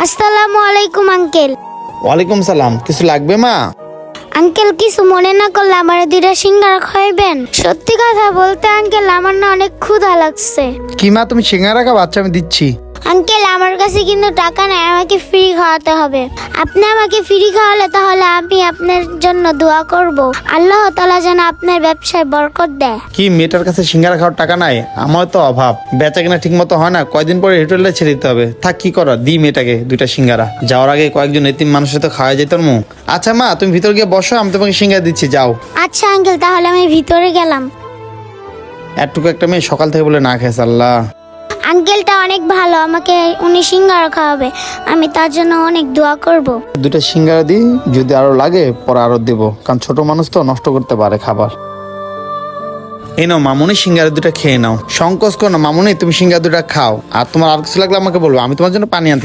আসসালামু আলাইকুম আঙ্কেল। ওয়ালাইকুম সালাম। কিছু লাগবে মা? আঙ্কেল কিছু মনে না করলে আমার দুইটা সিঙ্গারা খাইবেন? সত্যি কথা বলতে আঙ্কেল আমার না অনেক ক্ষুধা লাগছে। কি মা, তুমি সিঙ্গারা খাও? আচ্ছা আমি দিচ্ছি। আঙ্কেল আমার কাছে কিন্তু টাকা নাই, আমাকে ফ্রি খাওয়াতে হবে। আপনি আমাকে ফ্রি খাওয়ালে তাহলে আমি আপনার জন্য দোয়া করব, আল্লাহ তাআলা যেন আপনার ব্যবসায় বরকত দেয়। কি মেয়েটার কাছে সিঙ্গারা খাওয়ার টাকা নাই? আমার তো অভাব, বেচা কিনা ঠিক মতো হয় না। কয়দিন পরে হোটেলটা ছেড়ে দিতে হবে। থাক, কি করার, দি মেয়েটাকে দুইটা সিঙ্গারা। যাওয়ার আগে কয়েকজন এতিম মানুষের তো খাওয়া যেত মু। আচ্ছা মা, তুমি ভিতর গিয়ে বসো, আমি তোমাকে সিঙ্গারা দিচ্ছি, যাও। আচ্ছা আঙ্কেল, তাহলে আমি ভিতরে গেলাম। এতটুকু একটা মেয়ে সকাল থেকে বলে না খেয়েছে। আল্লাহ, আঙ্কেলটা অনেক ভালো, আমাকে উনি সিঙ্গারা খাওয়াবে, আমি তার জন্য অনেক দোয়া করব। দুইটা সিঙ্গারা দিই, যদি আরো লাগে পরে আরো দেবো, কারণ ছোট মানুষ তো নষ্ট করতে পারে খাবার। এই নাও মামুনি, সিঙ্গারা দুটা খেয়ে নাও। সংকোচ করো না মামুনি, তুমি সিঙ্গারা দুটা খাও। আর তোমার আর কিছু লাগলে আমাকে বলবো, আমি তোমার জন্য পানি আনতে